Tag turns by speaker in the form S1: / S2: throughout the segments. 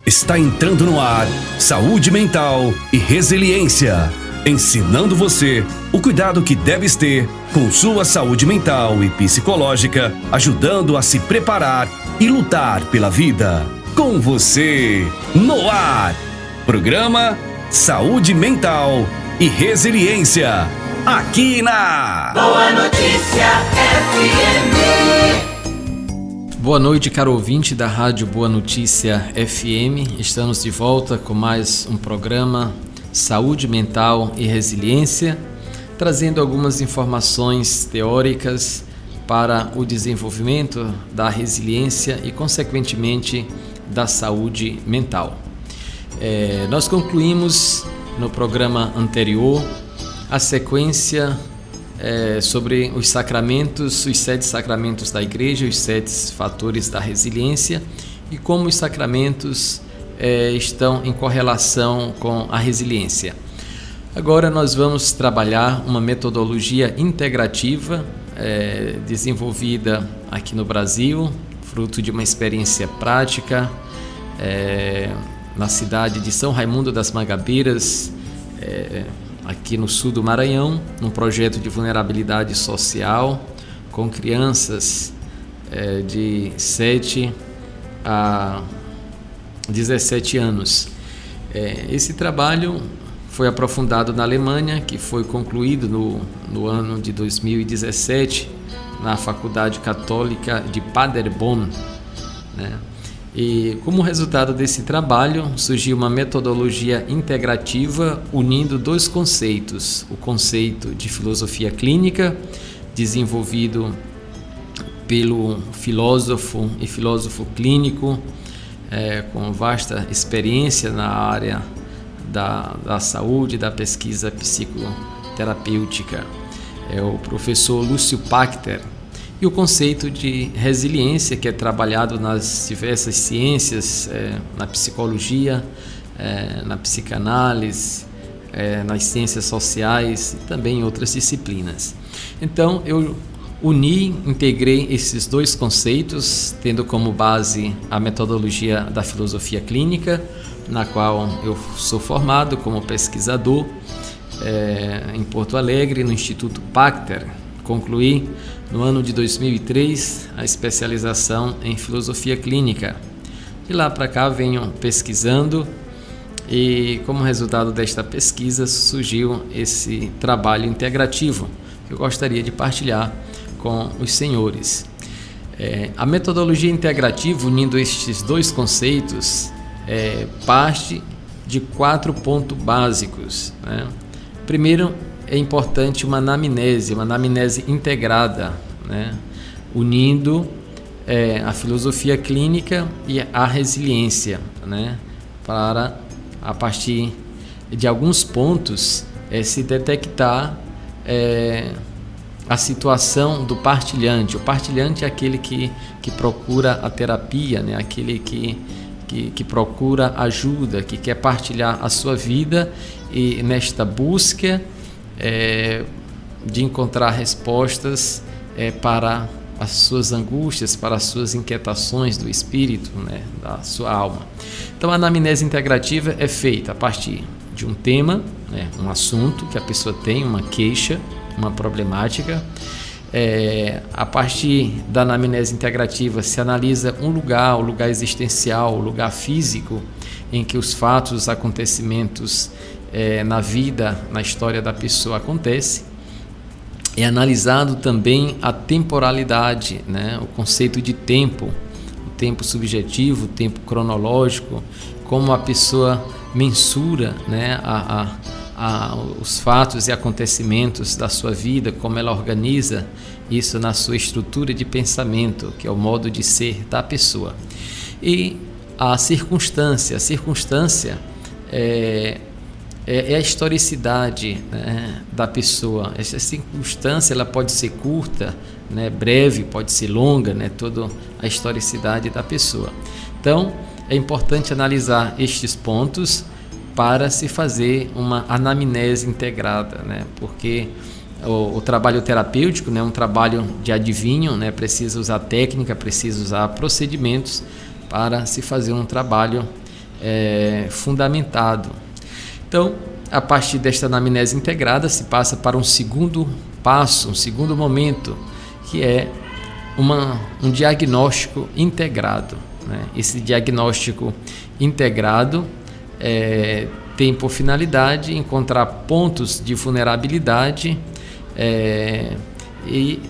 S1: Está entrando no ar Saúde Mental e Resiliência, ensinando você o cuidado que deves ter com sua saúde mental e psicológica, ajudando a se preparar e lutar pela vida. Com você, no ar, programa Saúde Mental e Resiliência, aqui na
S2: Boa Notícia FM.
S3: Boa noite, caro ouvinte da Rádio Boa Notícia FM. Estamos de volta com mais um programa Saúde Mental e Resiliência, trazendo algumas informações teóricas para o desenvolvimento da resiliência e, consequentemente, da saúde mental. Nós concluímos no programa anterior a sequência sobre os sacramentos, os 7 sacramentos da Igreja, os 7 fatores da resiliência e como os sacramentos estão em correlação com a resiliência. Agora nós vamos trabalhar uma metodologia integrativa desenvolvida aqui no Brasil, fruto de uma experiência prática na cidade de São Raimundo das Mangabeiras, aqui no sul do Maranhão, num projeto de vulnerabilidade social com crianças de 7 a 17 anos. Esse trabalho foi aprofundado na Alemanha, que foi concluído no ano de 2017 na Faculdade Católica de Paderborn, né? E como resultado desse trabalho surgiu uma metodologia integrativa unindo 2 conceitos: o conceito de filosofia clínica, desenvolvido pelo filósofo e filósofo clínico com vasta experiência na área da saúde, da pesquisa psicoterapêutica, o professor Lúcio Pachter. E o conceito de resiliência, que é trabalhado nas diversas ciências, na psicologia, na psicanálise, nas ciências sociais e também em outras disciplinas. Então, eu integrei esses 2 conceitos, tendo como base a metodologia da filosofia clínica, na qual eu sou formado como pesquisador em Porto Alegre, no Instituto Pachter. Concluí no ano de 2003 a especialização em filosofia clínica. De lá para cá venho pesquisando e, como resultado desta pesquisa, surgiu esse trabalho integrativo que eu gostaria de partilhar com os senhores. A metodologia integrativa, unindo estes 2 conceitos, parte de 4 pontos básicos, né? Primeiro, é importante uma anamnese integrada, né? Unindo a filosofia clínica e a resiliência, né? Para, a partir de alguns pontos, se detectar a situação do partilhante. O partilhante é aquele que procura a terapia, né? Aquele que procura ajuda, que quer partilhar a sua vida e, nesta busca de encontrar respostas para as suas angústias, para as suas inquietações do espírito, né, da sua alma. Então, a anamnese integrativa é feita a partir de um tema, né, um assunto que a pessoa tem, uma queixa, uma problemática. A partir da anamnese integrativa se analisa um lugar, o lugar existencial, o lugar físico em que os fatos, os acontecimentos na vida, na história da pessoa acontece. É analisado também a temporalidade, né? O conceito de tempo, o tempo subjetivo, o tempo cronológico, como a pessoa mensura, né, os fatos e acontecimentos da sua vida, como ela organiza isso na sua estrutura de pensamento, que é o modo de ser da pessoa. E a circunstância é a historicidade, né, da pessoa. Essa circunstância ela pode ser curta, né, breve, pode ser longa, né, toda a historicidade da pessoa. Então, é importante analisar estes pontos para se fazer uma anamnese integrada, né, porque o trabalho terapêutico, né, é um trabalho de adivinho, né, precisa usar técnica, precisa usar procedimentos para se fazer um trabalho fundamentado. Então, a partir desta anamnese integrada, se passa para um segundo passo, um segundo momento, que é um diagnóstico integrado, né? Esse diagnóstico integrado tem por finalidade encontrar pontos de vulnerabilidade e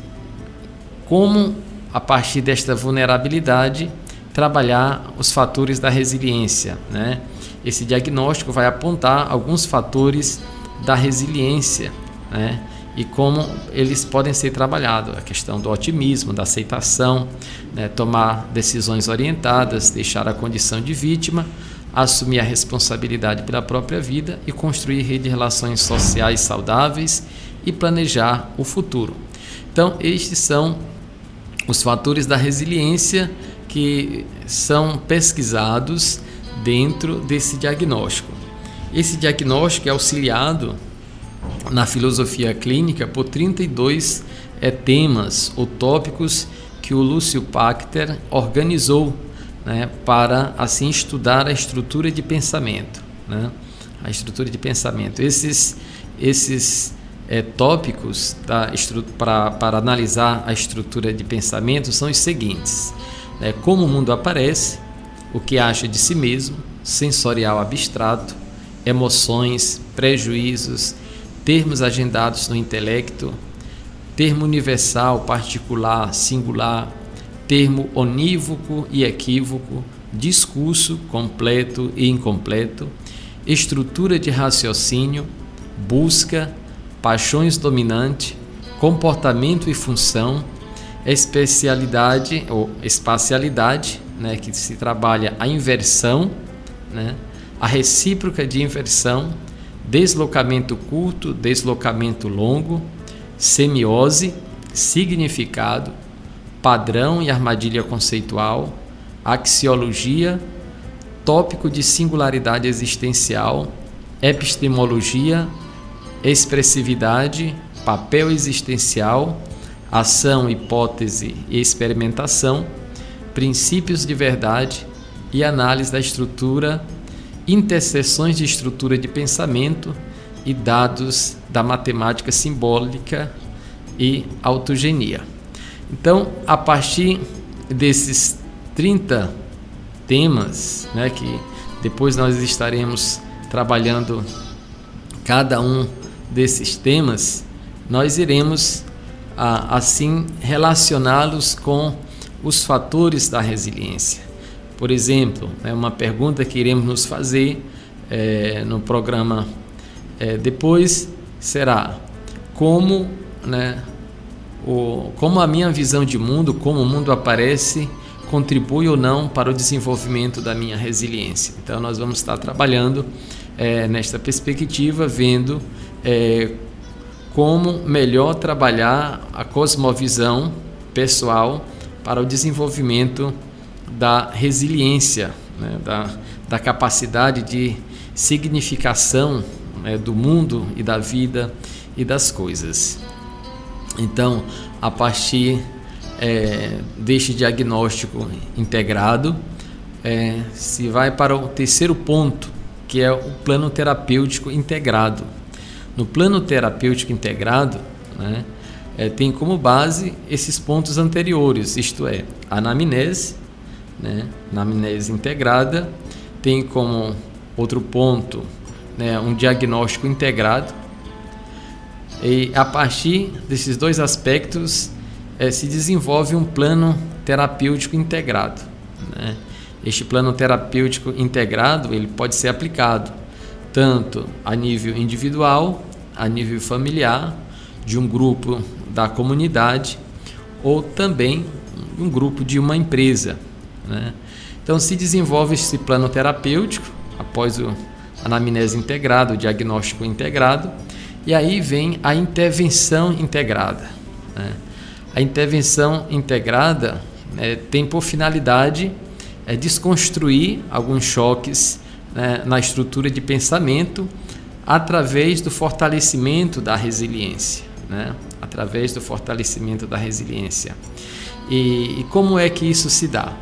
S3: como, a partir desta vulnerabilidade, trabalhar os fatores da resiliência, né? Esse diagnóstico vai apontar alguns fatores da resiliência, né? E como eles podem ser trabalhados, a questão do otimismo, da aceitação, né? Tomar decisões orientadas, deixar a condição de vítima, assumir a responsabilidade pela própria vida e construir redes de relações sociais saudáveis e planejar o futuro. Então, estes são os fatores da resiliência que são pesquisados dentro desse diagnóstico. Esse diagnóstico é auxiliado na filosofia clínica por 32 temas ou tópicos que o Lúcio Pachter organizou, né, para assim estudar a estrutura de pensamento, né? A estrutura de pensamento. Esses tópicos para analisar a estrutura de pensamento são os seguintes: como o mundo aparece, o que acha de si mesmo, sensorial abstrato, emoções, prejuízos, termos agendados no intelecto, termo universal, particular, singular, termo onívoco e equívoco, discurso completo e incompleto, estrutura de raciocínio, busca, paixões dominante, comportamento e função, especialidade ou espacialidade, né, que se trabalha a inversão, né, a recíproca de inversão, deslocamento curto, deslocamento longo, semiose, significado, padrão e armadilha conceitual, axiologia, tópico de singularidade existencial, epistemologia, expressividade, papel existencial, ação, hipótese e experimentação, princípios de verdade e análise da estrutura, interseções de estrutura de pensamento e dados da matemática simbólica e autogenia. Então, a partir desses 30 temas, né, que depois nós estaremos trabalhando cada um desses temas, nós iremos assim relacioná-los com os fatores da resiliência. Por exemplo, uma pergunta que iremos nos fazer no programa depois será como a minha visão de mundo, como o mundo aparece, contribui ou não para o desenvolvimento da minha resiliência. Então nós vamos estar trabalhando nesta perspectiva, vendo como melhor trabalhar a cosmovisão pessoal para o desenvolvimento da resiliência, né, da capacidade de significação, do mundo e da vida e das coisas. Então, a partir deste diagnóstico integrado, se vai para o terceiro ponto, que é o plano terapêutico integrado. No plano terapêutico integrado, né, tem como base esses pontos anteriores, isto é, a anamnese, né, anamnese integrada, tem como outro ponto, né, um diagnóstico integrado, e a partir desses dois aspectos se desenvolve um plano terapêutico integrado, né? Este plano terapêutico integrado ele pode ser aplicado tanto a nível individual, a nível familiar, de um grupo da comunidade ou também um grupo de uma empresa, né? Então se desenvolve esse plano terapêutico após a anamnese integrada, o diagnóstico integrado, e aí vem a intervenção integrada, né? A intervenção integrada tem por finalidade desconstruir alguns choques, né, na estrutura de pensamento através do fortalecimento da resiliência, né? Através do fortalecimento da resiliência. E como é que isso se dá?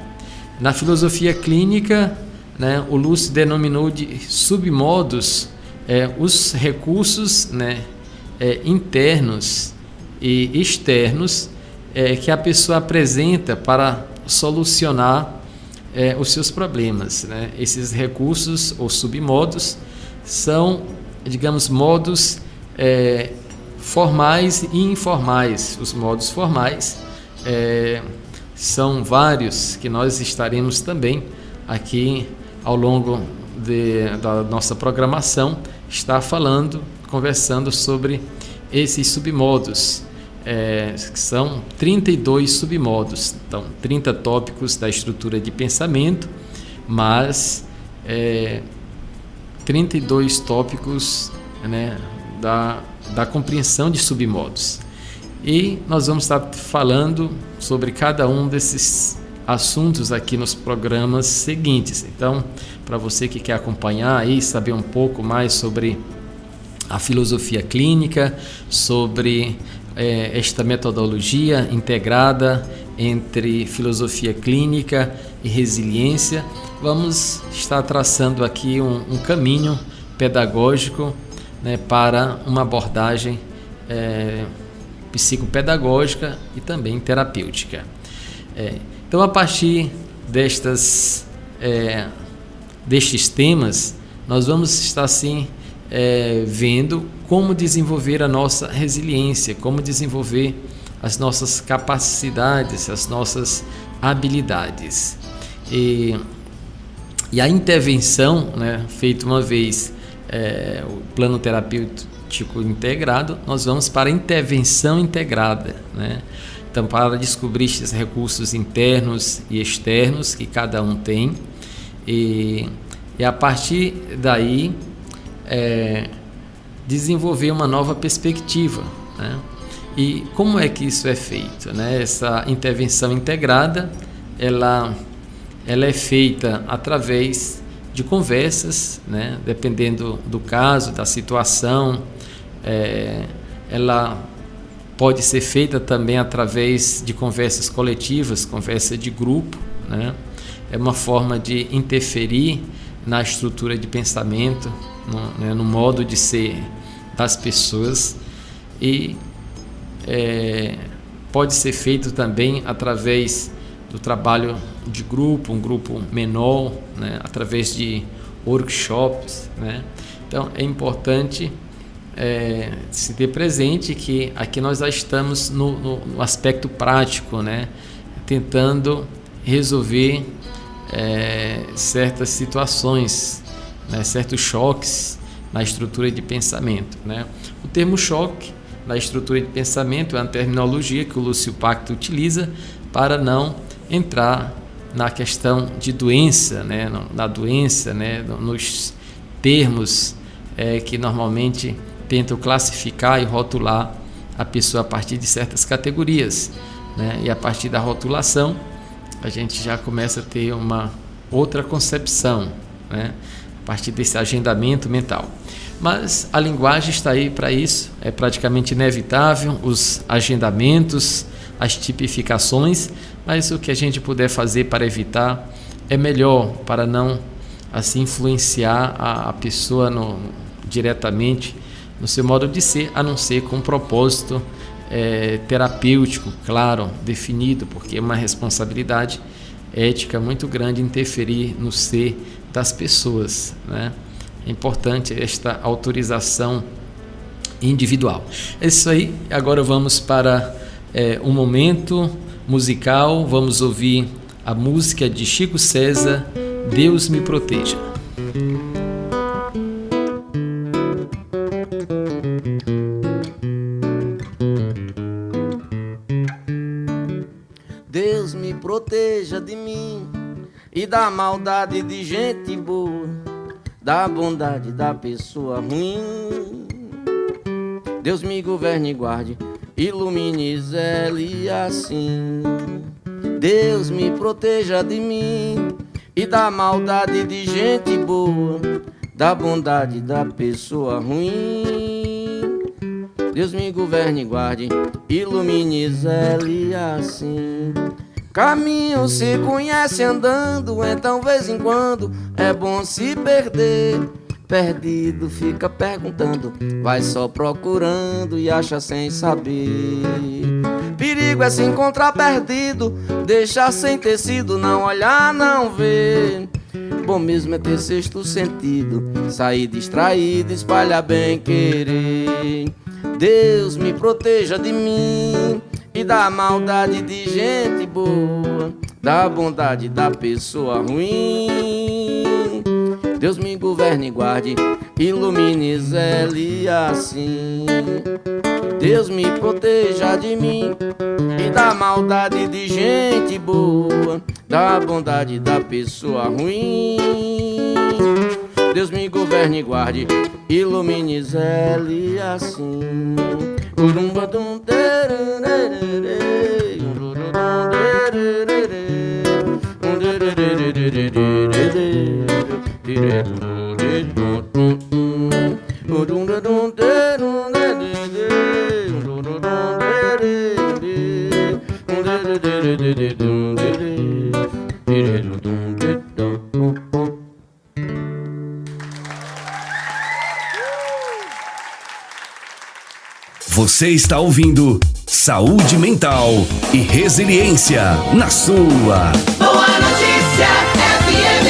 S3: Na filosofia clínica, né, o Lúcio denominou de submodos os recursos, né, internos e externos que a pessoa apresenta para solucionar os seus problemas, né? Esses recursos ou submodos são, digamos, modos formais e informais. Os modos formais são vários que nós estaremos também aqui ao longo da nossa programação conversando sobre esses submodos. Que são 32 submodos, então 30 tópicos da estrutura de pensamento, mas 32 tópicos, né, da compreensão de submodos. E nós vamos estar falando sobre cada um desses assuntos aqui nos programas seguintes. Então, para você que quer acompanhar e saber um pouco mais sobre a filosofia clínica, sobre esta metodologia integrada entre filosofia clínica e resiliência, vamos estar traçando aqui um caminho pedagógico, né, para uma abordagem psicopedagógica e também terapêutica. Então, a partir destes temas, nós vamos estar assim vendo como desenvolver a nossa resiliência, como desenvolver as nossas capacidades, as nossas habilidades. E a intervenção, né, feita uma vez o plano terapêutico integrado, nós vamos para a intervenção integrada, né? Então, para descobrir esses recursos internos e externos que cada um tem, e a partir daí desenvolver uma nova perspectiva, né? E como é que isso é feito, né? Essa intervenção integrada, ela é feita através de conversas, né? Dependendo do caso, da situação, ela pode ser feita também através de conversas coletivas, conversa de grupo, né? É uma forma de interferir na estrutura de pensamento, no modo de ser das pessoas, e pode ser feito também através do trabalho de grupo, um grupo menor, né? Através de workshops, né? Então é importante se ter presente que aqui nós já estamos no aspecto prático, né? Tentando resolver certas situações, né? Certos choques na estrutura de pensamento, né? O termo choque na estrutura de pensamento é uma terminologia que o Lúcio Pacto utiliza para não entrar na questão de doença, né? Na doença, né? Nos termos que normalmente tentam classificar e rotular a pessoa a partir de certas categorias, né? E a partir da rotulação a gente já começa a ter uma outra concepção, né? A partir desse agendamento mental. Mas a linguagem está aí para isso, é praticamente inevitável os agendamentos, as tipificações, mas o que a gente puder fazer para evitar é melhor, para não assim influenciar a pessoa diretamente no seu modo de ser, a não ser com um propósito terapêutico, claro, definido, porque é uma responsabilidade ética muito grande interferir no ser das pessoas, né? É importante esta autorização individual. É isso aí. Agora vamos para um momento musical. Vamos ouvir a música de Chico César, Deus me proteja.
S2: Deus me proteja de mim e da maldade de gente boa, da bondade da pessoa ruim. Deus me governe e guarde, ilumine e zele assim. Deus me proteja de mim e da maldade de gente boa, da bondade da pessoa ruim. Deus me governe e guarde, ilumine e zele assim. Caminho se conhece andando, então vez em quando é bom se perder. Perdido fica perguntando, vai só procurando e acha sem saber. Perigo é se encontrar perdido, deixar sem tecido, não olhar, não ver. Bom mesmo é ter sexto sentido, sair distraído, espalhar bem querer. Deus me proteja de mim e da maldade de gente boa, da bondade da pessoa ruim. Deus me governe e guarde, ilumine, zele assim. Deus me proteja de mim e da maldade de gente boa, da bondade da pessoa ruim. Deus me governe e guarde, ilumine, zele assim. Urumba dum tererê, ururudum tererê,
S1: Você está ouvindo Saúde Mental e Resiliência na sua
S4: Boa Notícia FM.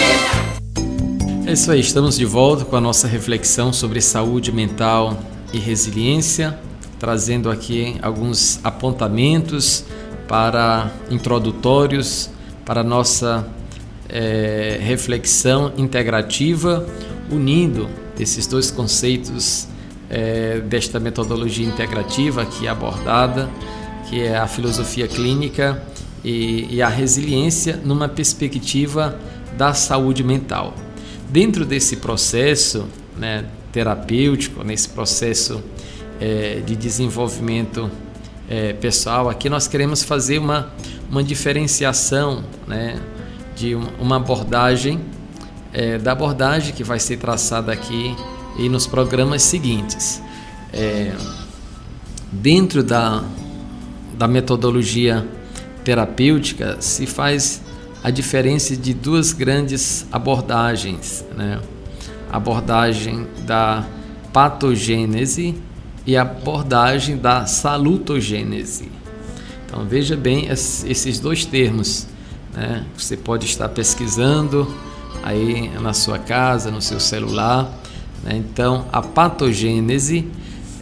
S3: É isso aí, estamos de volta com a nossa reflexão sobre saúde mental e resiliência, trazendo aqui alguns apontamentos introdutórios para a nossa reflexão integrativa, unindo esses dois conceitos desta metodologia integrativa aqui abordada, que é a filosofia clínica e a resiliência numa perspectiva da saúde mental. Dentro desse processo terapêutico, nesse processo de desenvolvimento pessoal, aqui nós queremos fazer uma diferenciação de uma abordagem, da abordagem que vai ser traçada aqui e nos programas seguintes. Dentro da metodologia terapêutica se faz a diferença de duas grandes abordagens, a abordagem da patogênese e a abordagem da salutogênese. Então veja bem esses dois termos, Você pode estar pesquisando aí na sua casa, no seu celular, Então a patogênese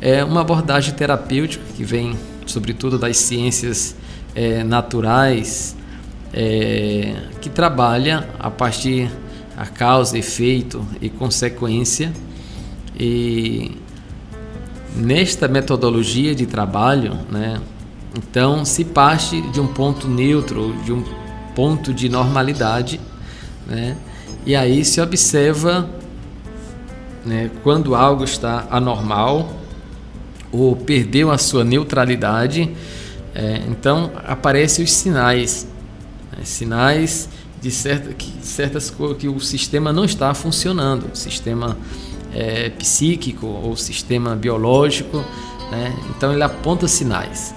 S3: é uma abordagem terapêutica que vem sobretudo das ciências naturais, que trabalha a partir da causa, efeito e consequência. E nesta metodologia de trabalho, então se parte de um ponto neutro, de um ponto de normalidade, e aí se observa quando algo está anormal ou perdeu a sua neutralidade, então aparecem os sinais, sinais de certas coisas que o sistema não está funcionando, o sistema psíquico ou sistema biológico, então ele aponta sinais.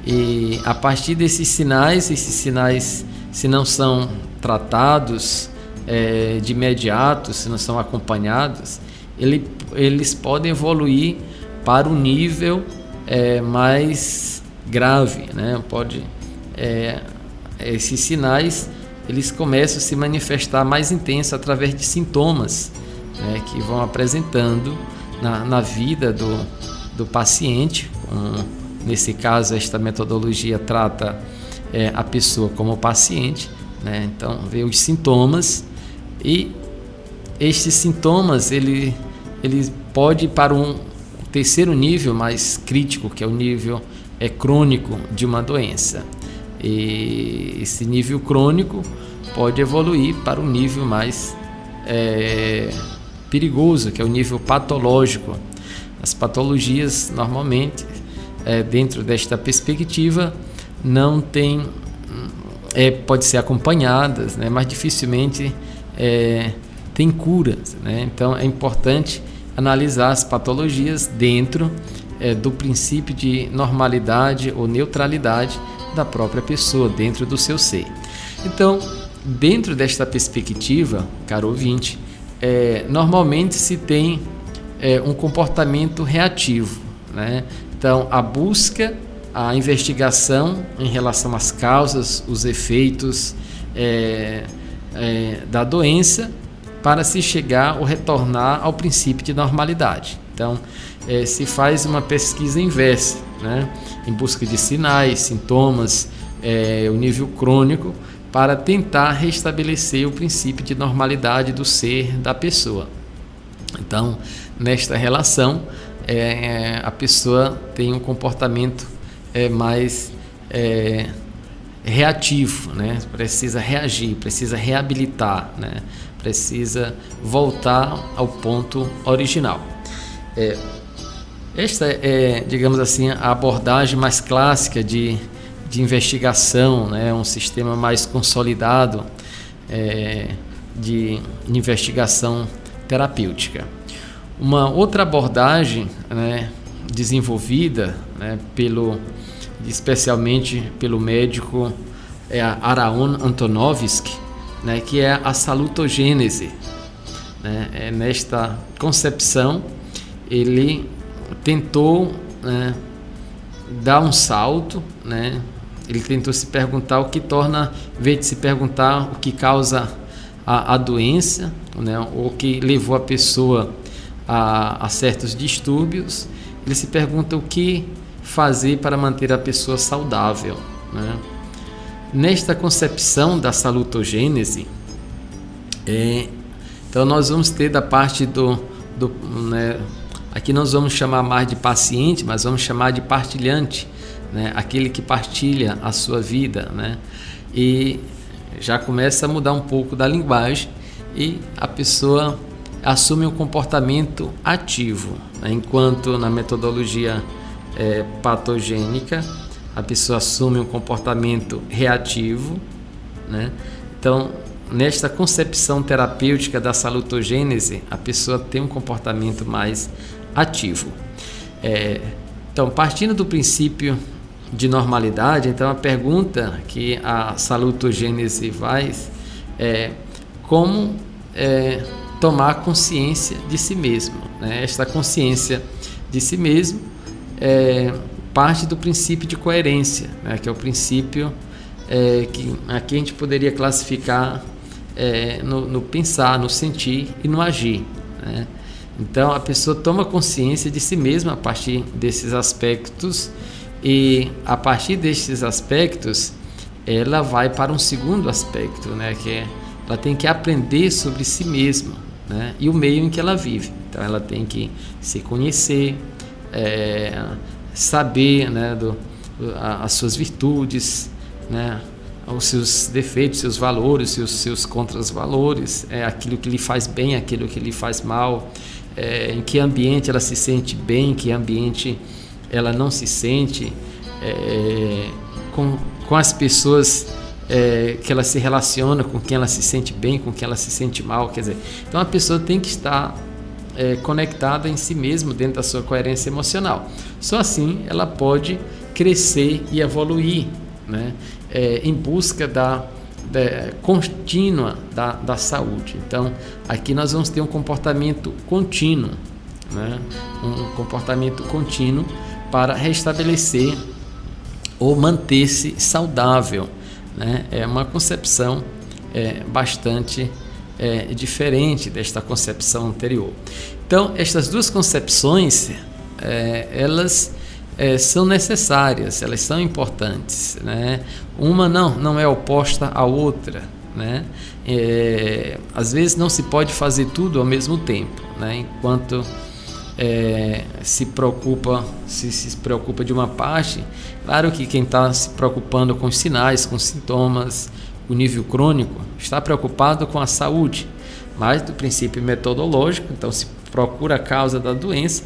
S3: E a partir desses sinais, se não são tratados de imediato, se não são acompanhados, eles podem evoluir para um nível mais grave, esses sinais eles começam a se manifestar mais intenso através de sintomas, que vão apresentando na vida do paciente. Nesse caso, esta metodologia trata a pessoa como paciente, então vê os sintomas, e estes sintomas ele pode ir para um terceiro nível mais crítico, que é o nível crônico de uma doença. E esse nível crônico pode evoluir para um nível mais perigoso, que é o nível patológico. As patologias normalmente, dentro desta perspectiva, não tem, pode ser acompanhadas, mas dificilmente tem curas, Então é importante analisar as patologias dentro do princípio de normalidade ou neutralidade da própria pessoa, dentro do seu ser. Então, dentro desta perspectiva, caro ouvinte, normalmente se tem um comportamento reativo, né? Então, a busca, a investigação em relação às causas, os efeitos da doença, para se chegar ou retornar ao princípio de normalidade. Então, se faz uma pesquisa inversa, né? Em busca de sinais, sintomas, o nível crônico, para tentar restabelecer o princípio de normalidade do ser da pessoa. Então, nesta relação, a pessoa tem um comportamento mais reativo, né? Precisa reagir, precisa reabilitar, né? Precisa voltar ao ponto original. Esta é, digamos assim, a abordagem mais clássica de investigação, né? Um sistema mais consolidado de investigação terapêutica. Uma outra abordagem, né, desenvolvida, né, especialmente pelo médico Araon Antonovsky, né, que é a salutogênese, né? Nesta concepção, ele tentou, né, dar um salto, né? Ele tentou se perguntar o que torna, em vez de se perguntar o que causa a doença, né, ou o que levou a pessoa a certos distúrbios, ele se pergunta o que fazer para manter a pessoa saudável, né? Nesta concepção da salutogênese, então nós vamos ter da parte né, aqui nós vamos chamar mais de paciente, mas vamos chamar de partilhante, né? Aquele que partilha a sua vida, né? E já começa a mudar um pouco da linguagem e a pessoa assume um comportamento ativo, né? Enquanto na metodologia patogênica a pessoa assume um comportamento reativo, né? Então, nesta concepção terapêutica da salutogênese, a pessoa tem um comportamento mais ativo. Então, partindo do princípio de normalidade, então a pergunta que a salutogênese faz é como tomar consciência de si mesmo, né? Esta consciência de si mesmo parte do princípio de coerência, né? Que é o princípio que aqui a gente poderia classificar no pensar, no sentir e no agir, né? Então a pessoa toma consciência de si mesma a partir desses aspectos, e a partir desses aspectos ela vai para um segundo aspecto, né? Que ela tem que aprender sobre si mesma, né? E o meio em que ela vive. Então ela tem que se conhecer, saber, né, as suas virtudes, né, os seus defeitos, seus valores, seus contravalores, aquilo que lhe faz bem, aquilo que lhe faz mal, em que ambiente ela se sente bem, em que ambiente ela não se sente, com as pessoas que ela se relaciona, com quem ela se sente bem, com quem ela se sente mal. Quer dizer, então a pessoa tem que estar conectada em si mesma, dentro da sua coerência emocional. Só assim ela pode crescer e evoluir, né? Em busca contínua da saúde. Então aqui nós vamos ter um comportamento contínuo, né? Um comportamento contínuo para restabelecer ou manter-se saudável, né? É uma concepção bastante diferente desta concepção anterior. Então, estas duas concepções, elas são necessárias, elas são importantes, né? Uma não é oposta à outra, né? Às vezes não se pode fazer tudo ao mesmo tempo, né? Enquanto se preocupa de uma parte, claro que quem está se preocupando com os sinais, com os sintomas, o nível crônico, está preocupado com a saúde, mas do princípio metodológico, então se procura a causa da doença,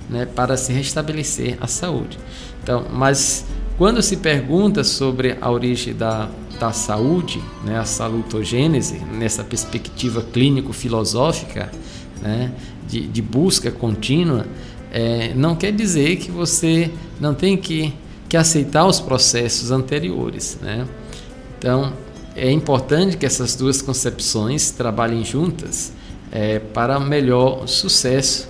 S3: né, para se restabelecer a saúde. Então, mas quando se pergunta sobre a origem da saúde, né, a salutogênese, nessa perspectiva clínico-filosófica, né, de busca contínua, não quer dizer que você não tem que que aceitar os processos anteriores, né? Então, é importante que essas duas concepções trabalhem juntas para melhor sucesso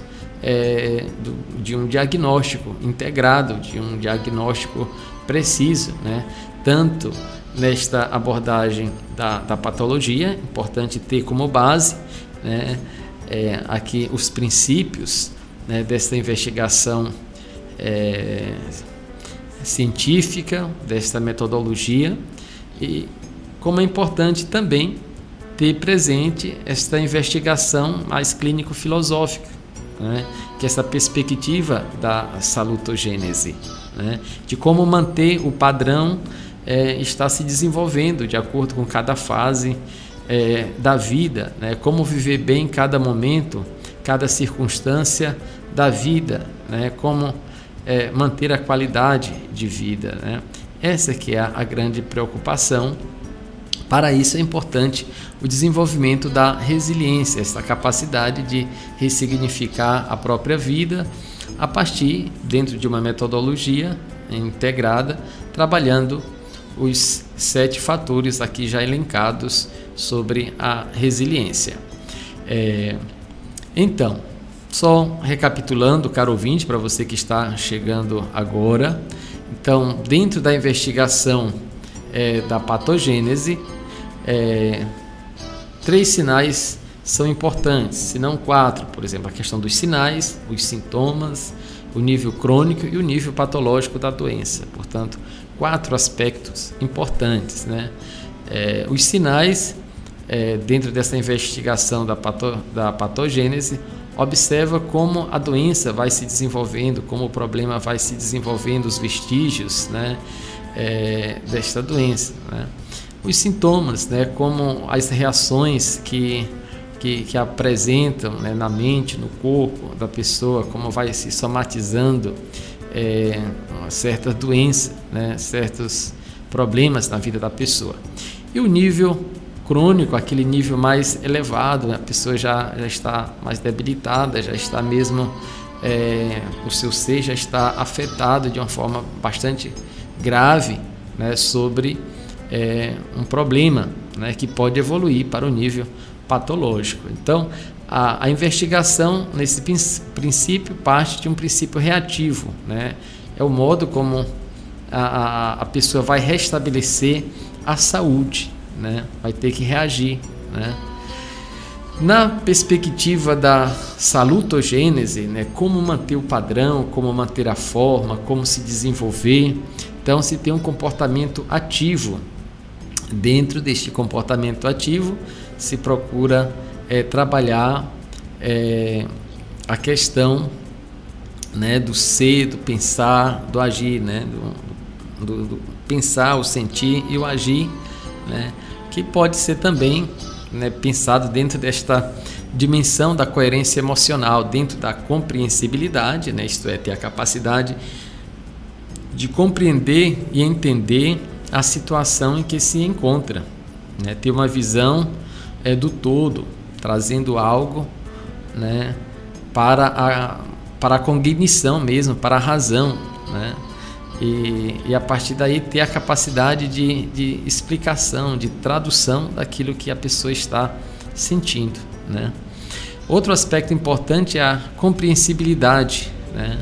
S3: de um diagnóstico integrado, de um diagnóstico preciso, né? Tanto nesta abordagem da patologia, importante ter como base, né, aqui os princípios, né, desta investigação científica, desta metodologia, e como é importante também ter presente esta investigação mais clínico-filosófica, né, que é essa perspectiva da salutogênese, né, de como manter o padrão está se desenvolvendo de acordo com cada fase da vida, né, como viver bem cada momento, cada circunstância da vida, né, como manter a qualidade de vida, né? Essa que é a grande preocupação. Para isso é importante o desenvolvimento da resiliência, essa capacidade de ressignificar a própria vida a partir, dentro de uma metodologia integrada, trabalhando os 7 fatores aqui já elencados sobre a resiliência. Então, só recapitulando, caro ouvinte, para você que está chegando agora, então, dentro da investigação da patogênese, 3 sinais são importantes, se não 4, por exemplo, a questão dos sinais, os sintomas, o nível crônico e o nível patológico da doença. Portanto, 4 aspectos importantes, né? Os sinais, dentro dessa investigação da patogênese, observa como a doença vai se desenvolvendo, como o problema vai se desenvolvendo, os vestígios, né, desta doença, né? Os sintomas, né, como as reações que apresentam, né, na mente, no corpo da pessoa, como vai se somatizando certa doença, né, certos problemas na vida da pessoa. E o nível crônico, aquele nível mais elevado, né, a pessoa já está mais debilitada, já está mesmo, o seu ser já está afetado de uma forma bastante grave, né, sobre um problema, né, que pode evoluir para o nível patológico. Então, a investigação, nesse princípio, parte de um princípio reativo, né? É o modo como a pessoa vai restabelecer a saúde, né? Vai ter que reagir, né? Na perspectiva da salutogênese, né, como manter o padrão, como manter a forma, como se desenvolver, então se tem um comportamento ativo. Dentro deste comportamento ativo, se procura trabalhar a questão, né, do ser, do pensar, do agir, né, do pensar, o sentir e o agir, né, que pode ser também, né, pensado dentro desta dimensão da coerência emocional, dentro da compreensibilidade, né, isto é, ter a capacidade de compreender e entender a situação em que se encontra, né, ter uma visão do todo, trazendo algo, né, para a cognição mesmo, para a razão, né, e a partir daí ter a capacidade de explicação, de tradução daquilo que a pessoa está sentindo, né. Outro aspecto importante é a compreensibilidade, né,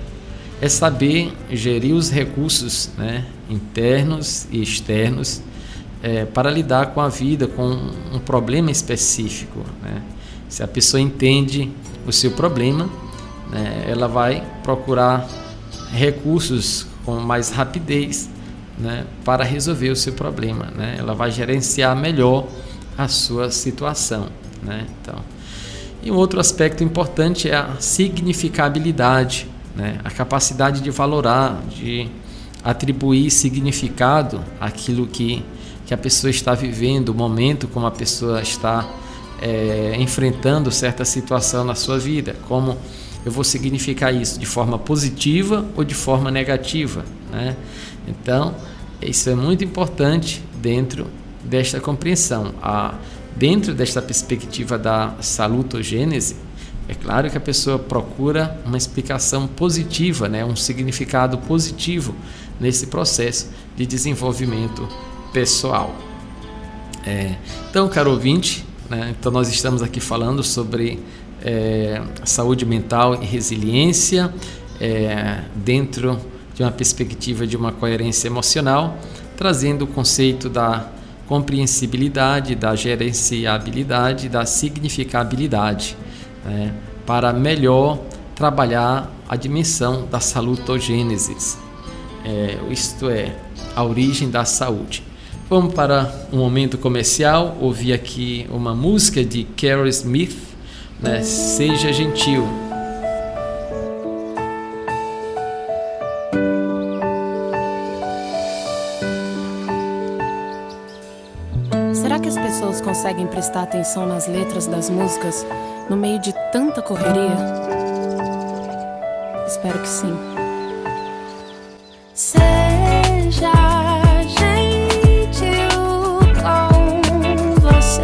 S3: é saber gerir os recursos, né, internos e externos, para lidar com a vida, com um problema específico, né. Se a pessoa entende o seu problema, né, ela vai procurar recursos com mais rapidez, né, para resolver o seu problema, né. Ela vai gerenciar melhor a sua situação, né. Então, e um outro aspecto importante é a significabilidade, né, a capacidade de valorar, de atribuir significado àquilo que a pessoa está vivendo, o momento como a pessoa está enfrentando certa situação na sua vida, como eu vou significar isso, de forma positiva ou de forma negativa, né? Então, isso é muito importante dentro desta compreensão. Dentro desta perspectiva da salutogênese, É claro que a pessoa procura uma explicação positiva, né? Um significado positivo nesse processo de desenvolvimento pessoal. Então, caro ouvinte, né? Então nós estamos aqui falando sobre saúde mental e resiliência dentro de uma perspectiva de uma coerência emocional, trazendo o conceito da compreensibilidade, da gerenciabilidade, da significabilidade, né, para melhor trabalhar a dimensão da salutogênese, isto é, a origem da saúde. Vamos para um momento comercial, ouvir aqui uma música de Carol Smith, né, Seja Gentil.
S5: Será que as pessoas conseguem prestar atenção nas letras das músicas no meio de tanta correria? Espero que sim. Seja gentil com você.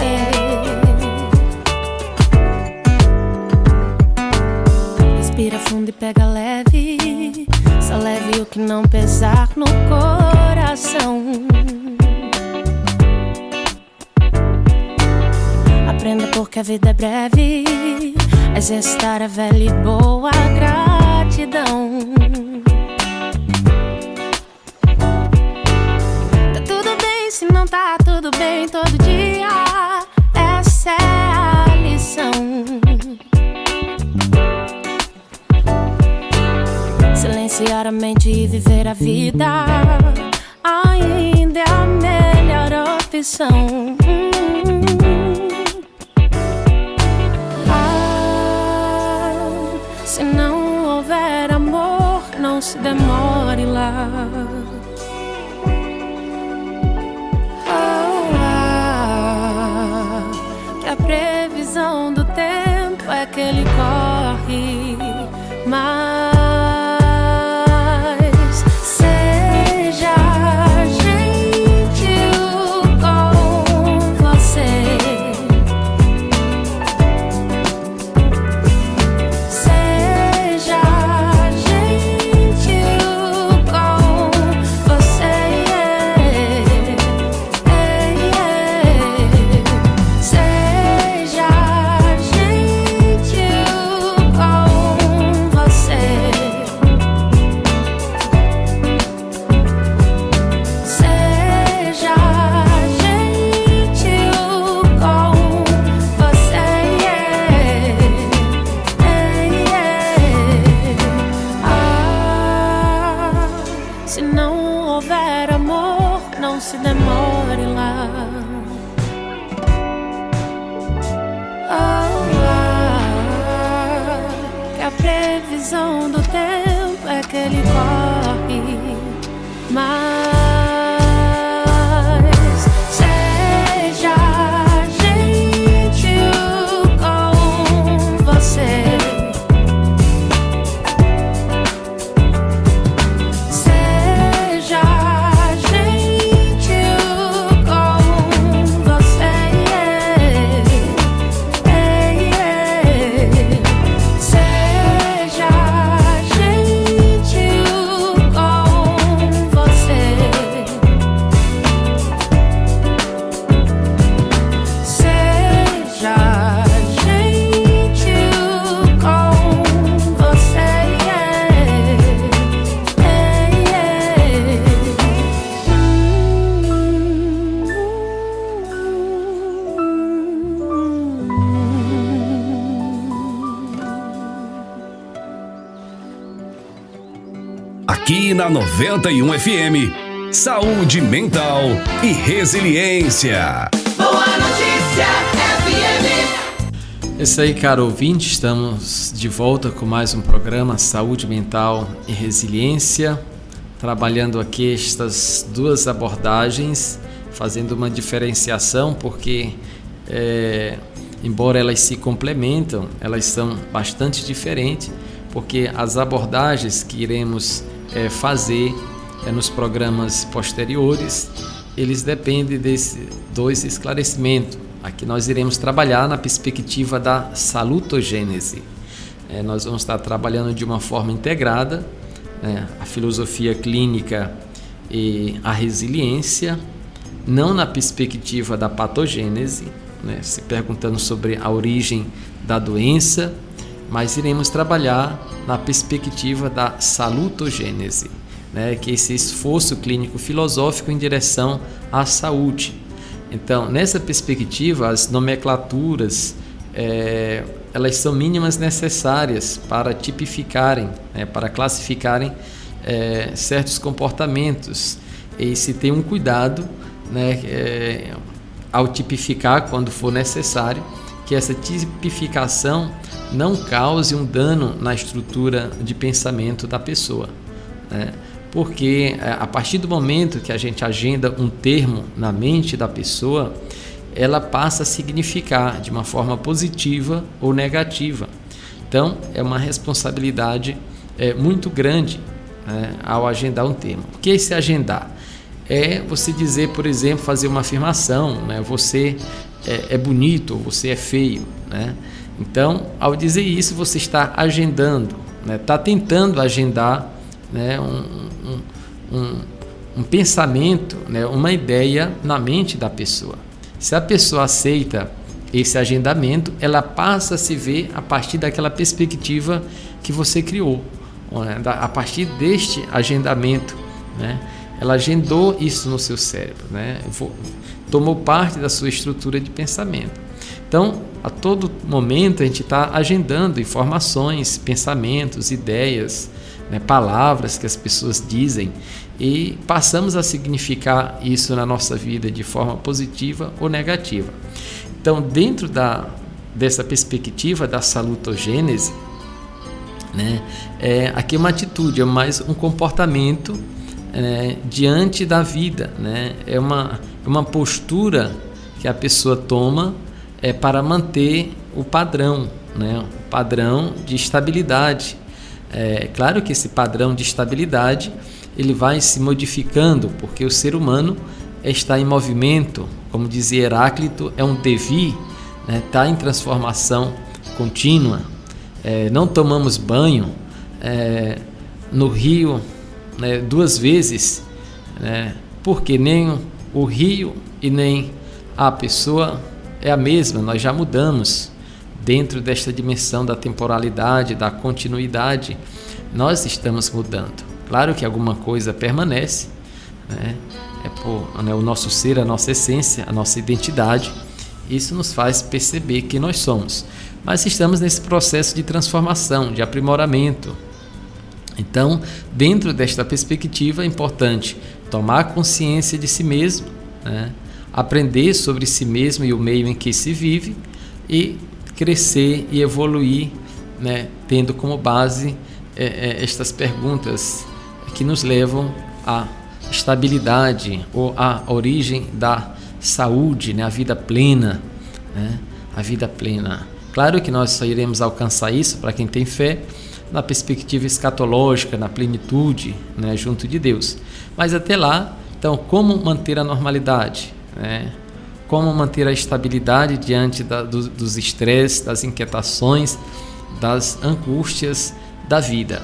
S5: Respira fundo e pega leve. Só leve o que não pesar no coração. Aprenda porque a vida é breve. Exercitar a velha e boa gratidão. Tá tudo bem se não tá tudo bem todo dia. Essa é a lição. Silenciar a mente e viver a vida ainda é a melhor opção. Se não houver amor, não se demore lá. Que a previsão do tempo é que ele corre, mas seja gentil com você. Se não houver amor, não se demore lá. Que a previsão do tempo é que ele corre, mas seja gentil com você.
S1: Aqui na 91 FM, saúde mental e resiliência.
S4: Boa Notícia FM.
S3: É isso aí, caro ouvinte, estamos de volta com mais um programa Saúde Mental e Resiliência, trabalhando aqui estas duas abordagens, fazendo uma diferenciação, porque embora elas se complementam, elas são bastante diferentes, porque as abordagens que iremos fazer nos programas posteriores, eles dependem desses dois esclarecimentos, aqui nós iremos trabalhar na perspectiva da salutogênese. Nós vamos estar trabalhando de uma forma integrada, a filosofia clínica e a resiliência, não na perspectiva da patogênese, se perguntando sobre a origem da doença, mas iremos trabalhar na perspectiva da salutogênese, que é esse esforço clínico filosófico em direção à saúde. Então, nessa perspectiva, as nomenclaturas elas são mínimas necessárias para tipificarem, para classificarem certos comportamentos, e se tem um cuidado, ao tipificar quando for necessário, que essa tipificação não cause um dano na estrutura de pensamento da pessoa, porque a partir do momento que a gente agenda um termo na mente da pessoa, ela passa a significar de uma forma positiva ou negativa. Então, é uma responsabilidade muito grande ao agendar um termo. O que é esse agendar? É você dizer, por exemplo, fazer uma afirmação, você é bonito ou você é feio. Então, ao dizer isso, você está agendando, está tentando agendar um pensamento, uma ideia na mente da pessoa. Se a pessoa aceita esse agendamento, ela passa a se ver a partir daquela perspectiva que você criou. A partir deste agendamento, ela agendou isso no seu cérebro, tomou parte da sua estrutura de pensamento. Então, a todo momento a gente está agendando informações, pensamentos, ideias, palavras que as pessoas dizem, e passamos a significar isso na nossa vida de forma positiva ou negativa. Então, dentro dessa perspectiva da salutogênese, aqui é uma atitude, é mais um comportamento diante da vida, é uma postura que a pessoa toma para manter o padrão, o padrão de estabilidade. Claro que esse padrão de estabilidade ele vai se modificando, porque o ser humano está em movimento, como dizia Heráclito, é um devir, está em transformação contínua. Não tomamos banho no rio 2 vezes, porque nem o rio e nem a pessoa é a mesma, nós já mudamos dentro desta dimensão da temporalidade, da continuidade, nós estamos mudando. Claro que alguma coisa permanece, o nosso ser, a nossa essência, a nossa identidade, isso nos faz perceber que nós somos, mas estamos nesse processo de transformação, de aprimoramento. Então, dentro desta perspectiva, é importante tomar consciência de si mesmo, aprender sobre si mesmo e o meio em que se vive, e crescer e evoluir, tendo como base estas perguntas que nos levam à estabilidade ou à origem da saúde, a vida plena, a vida plena. Claro que nós só iremos alcançar isso para quem tem fé na perspectiva escatológica, na plenitude, junto de Deus. Mas até lá, então, como manter a normalidade, como manter a estabilidade diante dos estresses, das inquietações, das angústias da vida.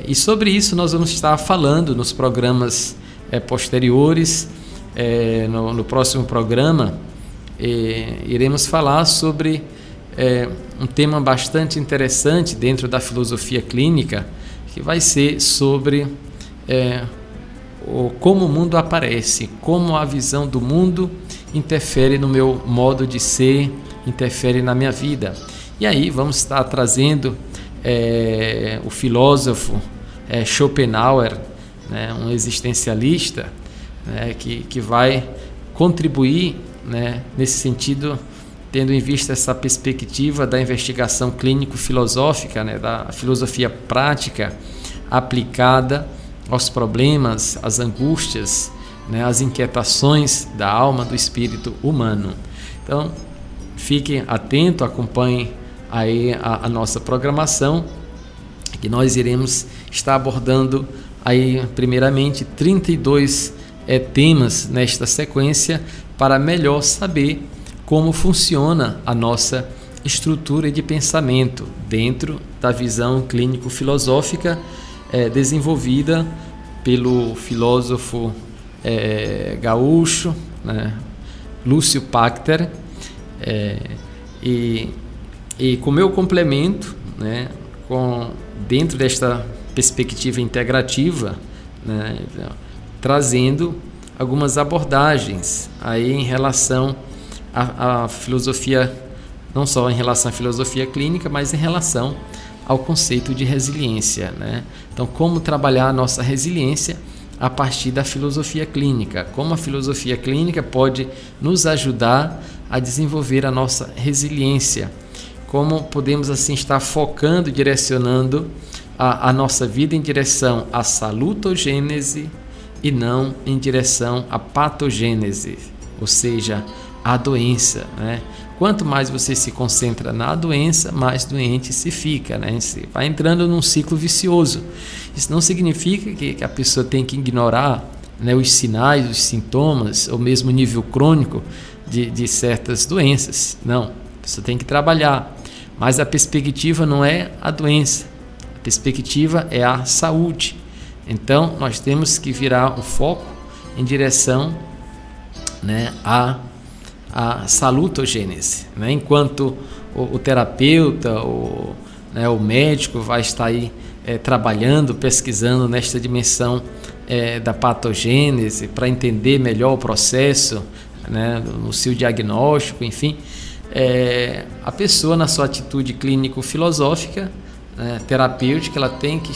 S3: E sobre isso nós vamos estar falando nos programas posteriores. No próximo programa iremos falar sobre um tema bastante interessante dentro da filosofia clínica, que vai ser sobre como o mundo aparece, como a visão do mundo interfere no meu modo de ser, interfere na minha vida. E aí vamos estar trazendo o filósofo Schopenhauer, um existencialista, que vai contribuir nesse sentido, tendo em vista essa perspectiva da investigação clínico-filosófica, da filosofia prática aplicada aos problemas, às angústias, às inquietações da alma, do espírito humano. Então, fiquem atentos, acompanhem aí a nossa programação, que nós iremos estar abordando aí primeiramente 32 temas nesta sequência, para melhor saber como funciona a nossa estrutura de pensamento dentro da visão clínico-filosófica desenvolvida pelo filósofo gaúcho, né, Lúcio Pachter, e com meu complemento, né, dentro desta perspectiva integrativa, né, trazendo algumas abordagens aí em relação à filosofia, não só em relação à filosofia clínica, mas em relação ao conceito de resiliência, né? Então, como trabalhar a nossa resiliência a partir da filosofia clínica, como a filosofia clínica pode nos ajudar a desenvolver a nossa resiliência, como podemos assim estar focando, direcionando a nossa vida em direção à salutogênese e não em direção à patogênese, ou seja, à doença, né? Quanto mais você se concentra na doença, mais doente se fica, né? Você vai entrando num ciclo vicioso. Isso não significa que a pessoa tem que ignorar, né, os sinais, os sintomas, ou mesmo o nível crônico de certas doenças. Não, a pessoa tem que trabalhar. Mas a perspectiva não é a doença, a perspectiva é a saúde. Então, nós temos que virar o foco em direção, né, a salutogênese, né? Enquanto o terapeuta, o médico vai estar aí trabalhando, pesquisando nesta dimensão da patogênese para entender melhor o processo, né, no seu diagnóstico, enfim, a pessoa na sua atitude clínico-filosófica, terapêutica, ela tem que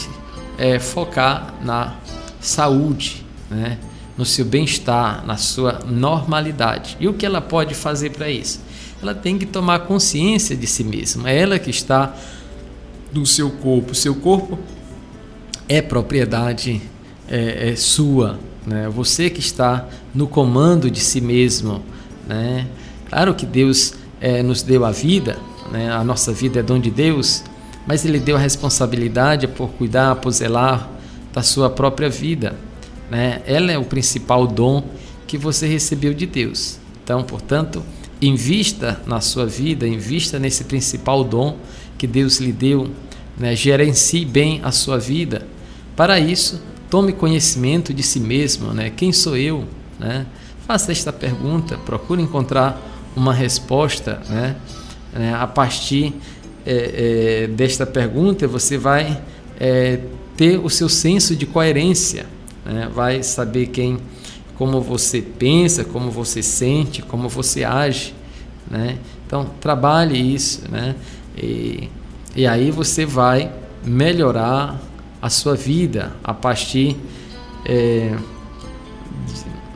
S3: focar na saúde, né, no seu bem-estar, na sua normalidade. E o que ela pode fazer para isso? Ela tem que tomar consciência de si mesma. É ela que está no seu corpo. O seu corpo é propriedade sua, né? Você que está no comando de si mesmo, né? Claro que Deus nos deu a vida, né? A nossa vida é dom de Deus, mas Ele deu a responsabilidade por cuidar, por zelar da sua própria vida, né? Ela é o principal dom que você recebeu de Deus. Então, portanto, invista na sua vida, invista nesse principal dom que Deus lhe deu, né? Gerencie bem a sua vida. Para isso, tome conhecimento de si mesmo, né? Quem sou eu, né? Faça esta pergunta, procure encontrar uma resposta, né? A partir desta pergunta, você vai ter o seu senso de coerência, né? Vai saber como você pensa, como você sente, como você age, né? Então, trabalhe isso, né? E aí você vai melhorar a sua vida a partir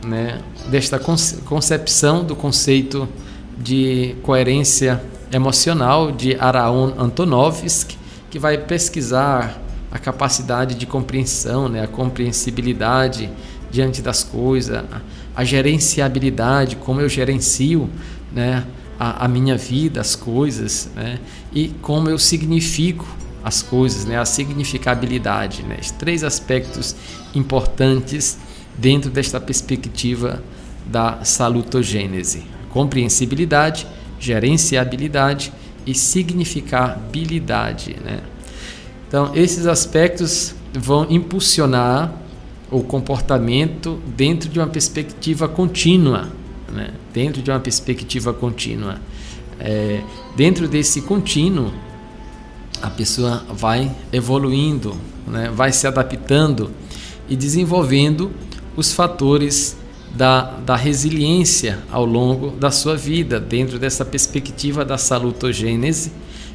S3: né, desta concepção do conceito de coerência emocional de Aaron Antonovsky, que vai pesquisar a capacidade de compreensão, né, a compreensibilidade diante das coisas, a gerenciabilidade, como eu gerencio, né, a minha vida, as coisas, né, e como eu significo as coisas, né, a significabilidade, né, os três aspectos importantes dentro desta perspectiva da salutogênese: compreensibilidade, gerenciabilidade e significabilidade, né? Então, esses aspectos vão impulsionar o comportamento dentro de uma perspectiva contínua, né? Dentro de uma perspectiva contínua. Dentro desse contínuo, a pessoa vai evoluindo, né? Vai se adaptando e desenvolvendo os fatores da resiliência ao longo da sua vida, dentro dessa perspectiva da salutogênese,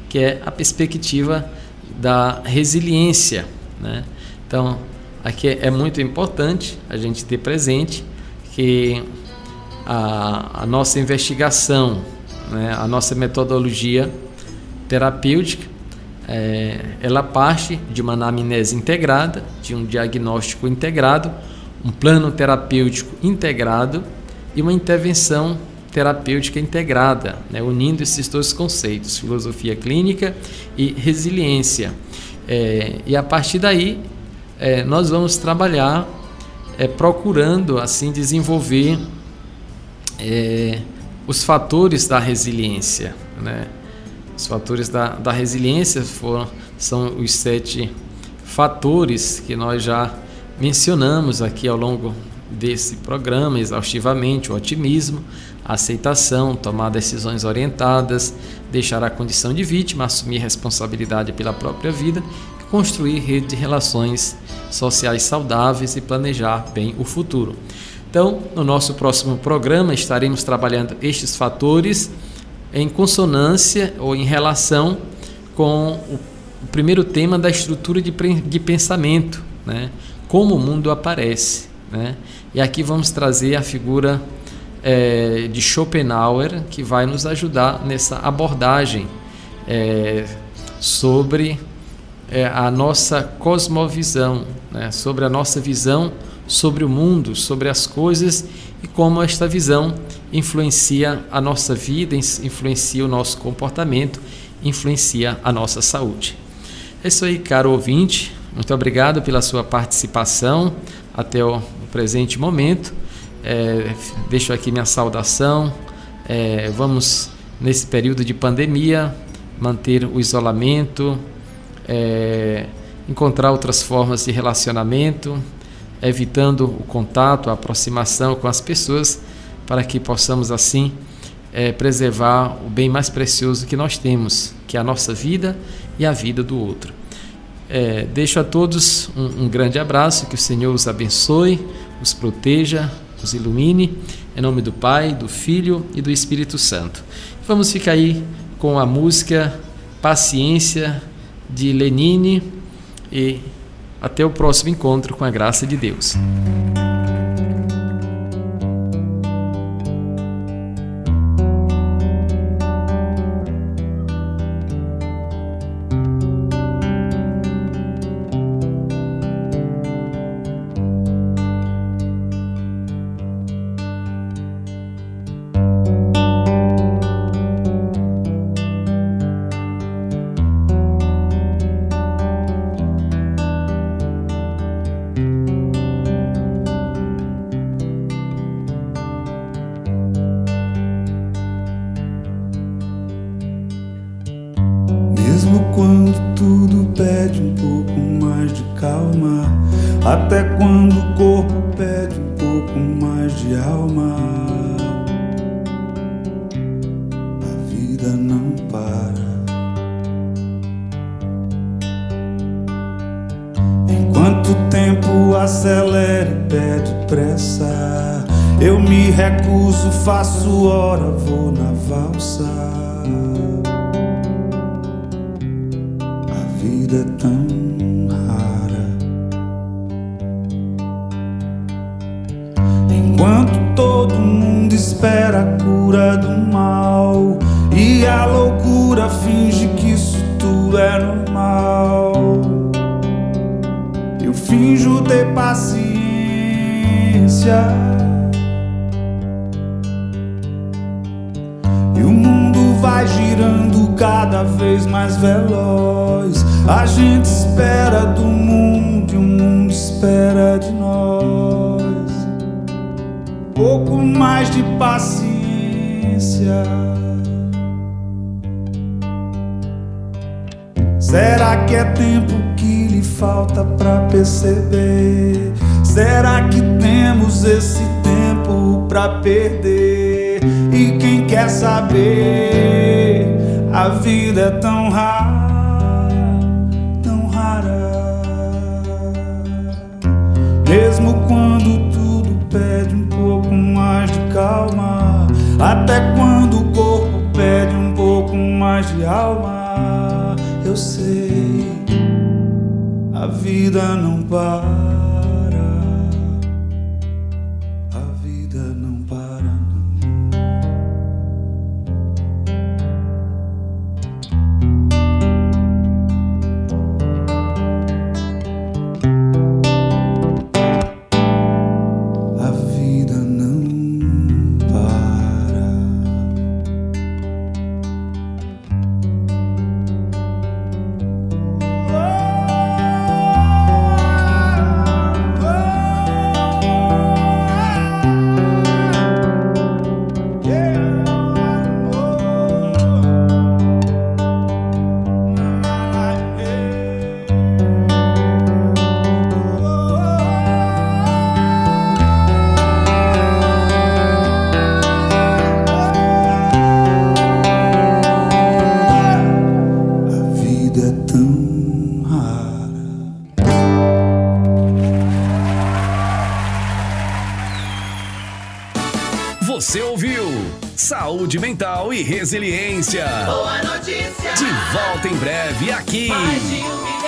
S3: que é a perspectiva da resiliência, né? Então, aqui é muito importante a gente ter presente que a nossa investigação, né, a nossa metodologia terapêutica, ela parte de uma anamnese integrada, de um diagnóstico integrado, um plano terapêutico integrado e uma intervenção terapêutica integrada, né, unindo esses dois conceitos, filosofia clínica e resiliência. E a partir daí, nós vamos trabalhar procurando assim desenvolver os fatores da resiliência, né? Os fatores da resiliência são os 7 fatores que nós já mencionamos aqui ao longo desse programa exaustivamente: o otimismo, a aceitação, tomar decisões orientadas, deixar a condição de vítima, assumir responsabilidade pela própria vida, construir rede de relações sociais saudáveis e planejar bem o futuro. Então, no nosso próximo programa estaremos trabalhando estes fatores em consonância ou em relação com o primeiro tema da estrutura de pensamento, né? Como o mundo aparece, né? E aqui vamos trazer a figura de Schopenhauer, que vai nos ajudar nessa abordagem sobre a nossa cosmovisão, né? Sobre a nossa visão sobre o mundo, sobre as coisas e como esta visão influencia a nossa vida, influencia o nosso comportamento, influencia a nossa saúde. É isso aí, caro ouvinte. Muito obrigado pela sua participação até o presente momento. Deixo aqui minha saudação. Vamos, nesse período de pandemia, manter o isolamento, encontrar outras formas de relacionamento, evitando o contato, a aproximação com as pessoas, para que possamos assim preservar o bem mais precioso que nós temos, que é a nossa vida e a vida do outro. Deixo a todos um grande abraço, que o Senhor os abençoe, os proteja, os ilumine, em nome do Pai, do Filho e do Espírito Santo. Vamos ficar aí com a música Paciência, de Lenine, e até o próximo encontro, com a graça de Deus.
S6: Mesmo quando tudo pede um pouco mais de calma, até quando o corpo pede um pouco mais de alma, a vida não para. Enquanto o tempo acelera e pede pressa, eu me recuso, faço hora, vou na valsa. A vida é tão rara. Enquanto todo mundo espera a cura do mal e a loucura finge que isso tudo é normal, eu finjo ter paciência. E o mundo vai girando cada vez mais veloz. A gente espera do mundo e o mundo espera de nós. Pouco mais de paciência. Será que é tempo que lhe falta pra perceber? Será que temos esse tempo pra perder? E quem quer saber? A vida é tão rara, tão rara. Mesmo quando tudo pede um pouco mais de calma, até quando o corpo pede um pouco mais de alma, eu sei, a vida não para. tão rara.
S1: Você ouviu Saúde Mental e Resiliência.
S4: Boa notícia.
S1: De volta em breve aqui.
S4: Mais de 1 milhão.